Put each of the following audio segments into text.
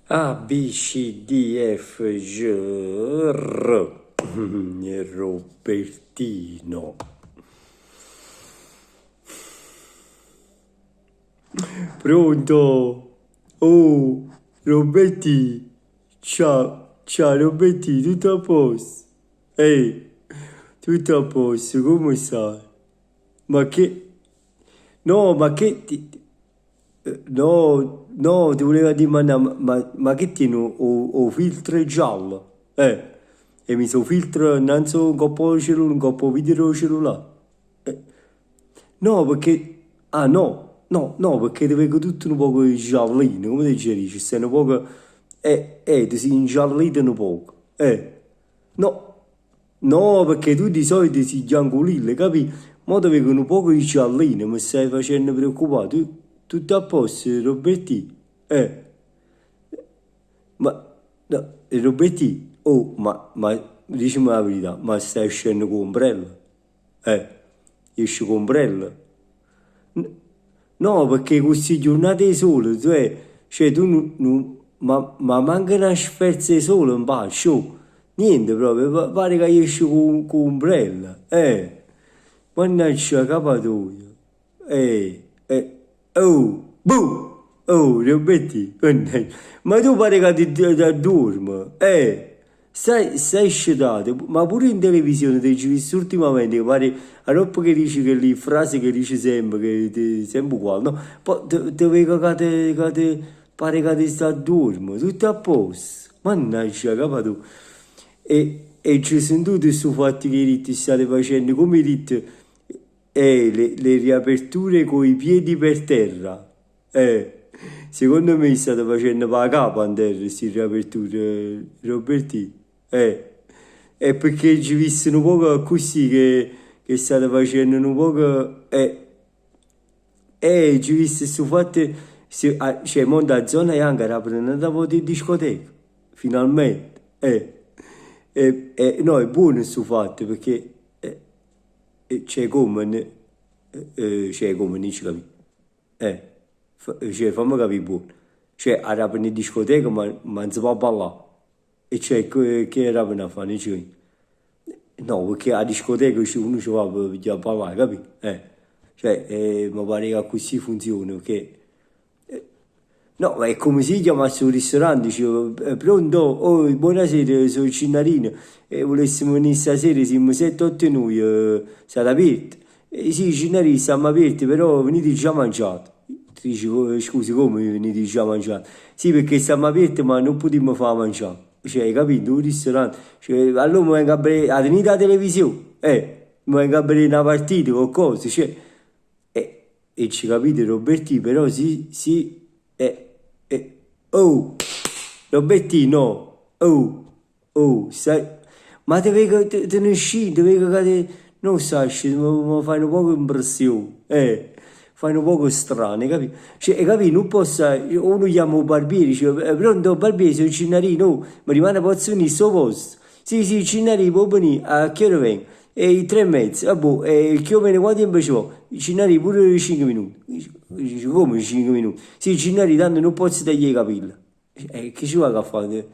A, B, C, D, F, G, R. Robertino. Pronto? Oh, Roberti. Ciao, ciao Roberti, tutto a posto? Ehi, tutto a posto, come stai? Ma che... No, ma che... No, no, ti voleva dire, ma che tieni o filtro giallo? E mi so filtro innanzi un coppo cellulare, un coppo video cellulare. Eh, no, perché... Ah, no, perché ti vedo tutto un poco giallino, come ti dici? Stai un poco... ti sei ingiallito un poco. No, no, perché tu di solito sei giancolillo, capi? Mo ti vedo un poco giallino, mi stai facendo preoccupare. Tutto a posto, Roberti? Ma... No, Roberti? Oh, ma... Dicimi la verità, ma stai uscendo con ombrello? Esci con ombrello? No, perché queste giornate di sole, cioè tu ma manca una sferza di sole in pace, oh. Niente proprio, pare che esci con ombrella, mannaggia la capatoia, boh, oh, Robetti, mannaggia, ma tu pare che ti addormi, stai scedato, ma pure in televisione ti ci visto ultimamente, che pare a roba che dici che le frasi che dici sempre, che ti sempre uguale, no? Poi ti vedo pare che ti sta a dormire, tutto a posto, mannaggia, capato. E ci sono tutti questi fatti che ti state facendo, come dite, le riaperture con i piedi per terra, secondo me state facendo per la capa a terra, queste riaperture, Roberti. È perché ci visto un po' così che state facendo un po'. Ci visto su fatte. Cioè, mo da zona Young era prendendo un po' di discoteca. Finalmente. No, è buono questo fatto perché c'è come. C'è come, non ci capi. Cioè, fammi capire buono. Cioè, era per in discoteca, ma non si può ballare. E cioè, che era per fare? Non ci capi. No, perché a discoteca uno ci va per ballare, capi? Cioè, mi pare che così funziona, perché... No, ma è come si chiama sul ristorante, dicevo, pronto? Oh, buonasera, sono Cinnarino, volessimo venire stasera, siamo 7-8 noi, siete aperti? Sì, Cinnarino, stiamo aperti, però venite già mangiato. Ti dicevo, scusi, come venite già mangiato? Sì, perché stiamo aperti, ma non potremmo far mangiare. Cioè, hai capito? Un ristorante. Cioè, allora mi vengo a vedere, a tenere la televisione, mi vengo a vedere una partita, qualcosa, cioè... E ci capite, Roberti, però sì, oh, Robertino, sai, ma te ne uscì, non sai, mi fai un po' impressione, fai un po' strano, capi? Cioè, capi, non posso, uno chiama il barbiere, dice, pronto, barbiere, sono Cinnarino, oh, ma rimane pozzo venire sto posto, sì, Cinnarino, può venire, a che ora vengo? E i 3 e mezzo, e che io quanto tempo ci vuole? Cinnari pure 5 minuti. Dice, come 5 minuti? Sì, Cinnari tanto non posso tagliare i capelli. Che ci va a fare?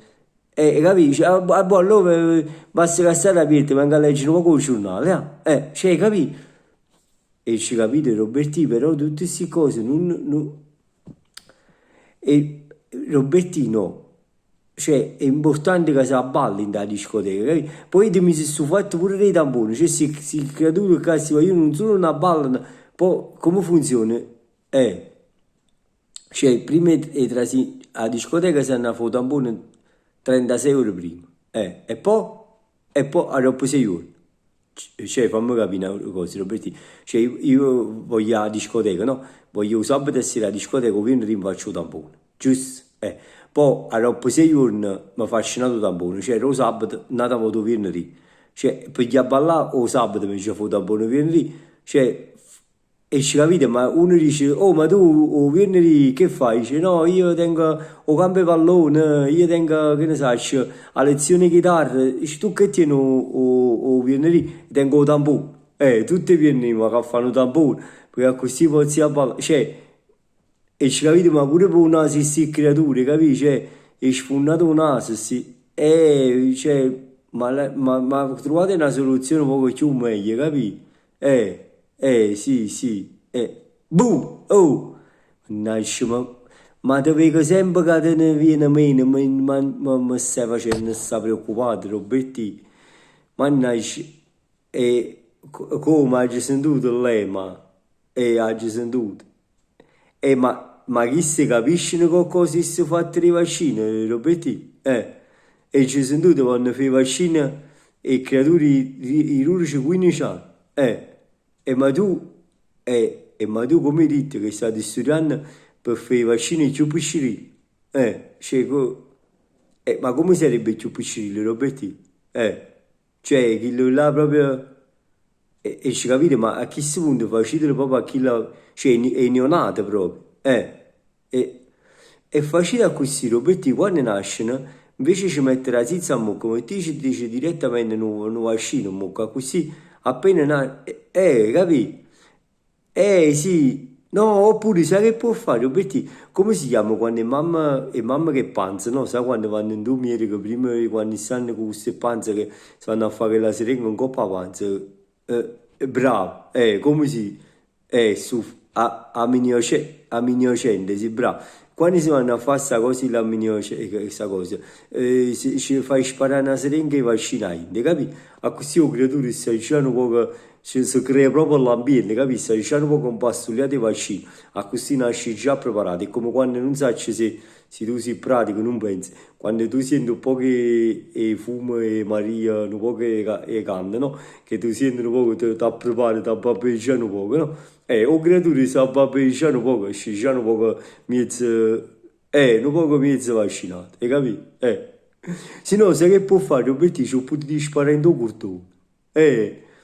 Capisci? Allora basta che stai aperto, venga a leggere un po' il giornale, cioè, capi? E ci capite, Roberti, però tutte queste cose e Robertino, cioè è importante che si balli in da discoteca, capi? Poi mi si sono fatto pure dei tamponi, cioè si creatura che si va, io non sono una balla, poi come funziona? Cioè prima a discoteca si hanno fatto tampone 36 euro prima, e poi a dopo 6 ore. Cioè, fammi capire una cosa, Roberti. Cioè, io voglio la discoteca, no? Voglio sabato e sera a discoteca, venerdì mi faccio il tampone, giusto? Poi, dopo 6 giorni, mi faccio un altro tampone, cioè, lo sabato, nata voto venerdì. Cioè, per gli a ballare, o sabato mi faccio il tampone venerdì, cioè, e ci capite, ma uno dice, oh, ma tu o venerdì che fai? Dice, no, io tengo o campo pallone, io tengo, che ne sai, a lezione di chitarra. Dice, tu che tieni o venerdì? Tengo il tampone. Tutti i venerdì ma che fanno tampone, perché così poi si ballare. Cioè, e ci capite, ma pure per una si creature, capisci? Cioè, e sfondato un naso, sì. Cioè, ma trovate una soluzione un poco più meglio, capì? Sì, sì, buh, oh, mannaggia, ma te vedo sempre che te ne viene meno, mi stai facendo sta preoccupato, Robetti, mannaggia, come hai sentito lei, hai sentito? Ma chi si capisce che cosa si fa i vaccini, Robetti? E ci sono tutti quando fai i vaccini e creature chirurgici 15 anni. E ma tu, ma tu come hai detto che stai studiando per fare i vaccini più piccini? Cioè, ma come sarebbe più piccino, Robetti? Cioè, quello là proprio... E ci capite, ma a chi si punta facile proprio a chi la... Cioè, è neonato proprio. E, è facile a questi Robetti quando nascono, invece ci mettere la zizza a mucca, come dice direttamente no vaccino, mucca, così appena nasce... capì? Sì, no, oppure sai che può fare, Robetti? Come si chiama quando è mamma che panza, no? Sai quando vanno in domiere che prima quando stanno con queste panze che si vanno a fare la siringa un coppa panza? Bravo, come si... su... a mignocente, sì, bravo. Quando si vanno a fare questa cosa, la questa cosa, ci fai sparare una siringa e vaccinai, capi? A questi creature si dicendo poco, si crea proprio l'ambiente, capisci? Si dicendo poco un pastugliato di vaccino, a questi nasci già preparato, è come quando non sai se tu sei pratico, non pensi, quando tu senti un po' che fumo e Maria, un po' che canta, no? Che tu senti un po' che ti prepari, ti babbeggiano un po', no? O creature si babbeggiano un po', ci un po' mezzo, un po' mezzo vaccinato, hai capito? Se no, sai che può fare? Roberti ci può sparare in tuo cordone.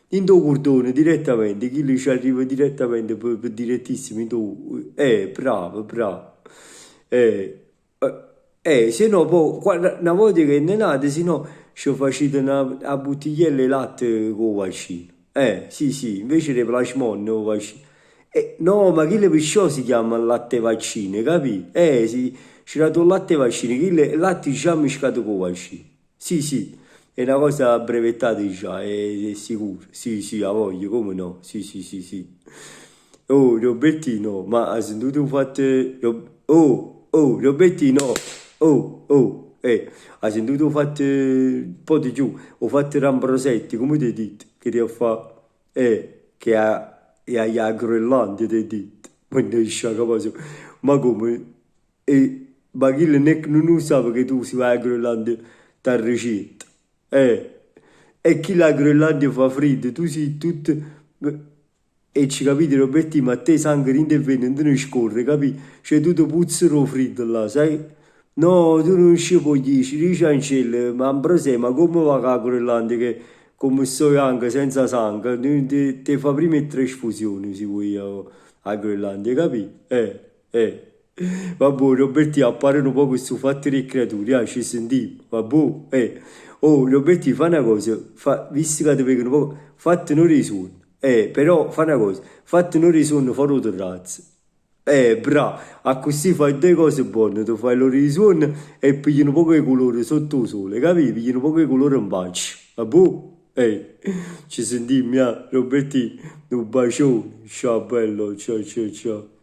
In tuo cordone direttamente, chi lì ci arriva direttamente per direttissimo in tuo... bravo, bravo. Se no, poi, una volta che è nato, se no, ci facete una bottigliella di latte con il vaccino. Sì, sì, invece di plasmon, o vaccino. No, ma quello per ciò si chiama latte vaccino, capi? Sì, c'è dato il latte vaccino, quello è latte già mischiato con il vaccino. Sì, sì, è una cosa brevettata già, è sicuro. Sì, sì, ha voglia, come no? Sì, sì, sì, sì. Oh, Robertino, ma hai sentito fatto... Robertino, hai sentito fatto un po' di giù, ho fatto Rambrosetti, come ti hai detto? Che ti ha fatto? Che a Groenlandia ti hai detto, ma non è cosa, ma come? Ma chi non usava che tu si va a Groenlandia, ti ricetta, e chi la Groenlandia fa freddo, tu sei tutto... E ci capite Roberti, ma a te sangue interviene, non ne scorre, capi? C'è tutto puzzero freddo là, sai? No, tu non ci puoi dire, dici Ancelle, ma Ambrosè, ma come va a Groenlandia che come sto anche senza sangue, ti fa prima le trasfusioni se vuoi a Groenlandia, capi? Vabbè, Roberti, appare un po' questo fatto di creature, ci sentiamo, vabbè. Oh, Roberti, fa una cosa, visto che ti vengono un po', fatti un risonno. Però fa una cosa, fatti un risonno fuori il terrazzo. Bravo, a così fai due cose buone, tu fai l'orizzonte e pigli un po' di colore sotto il sole, capi? Pigli un po' di colore in faccia, vabbè? Ci sentiamo, Roberti, un bacione, ciao bello, ciao ciao ciao.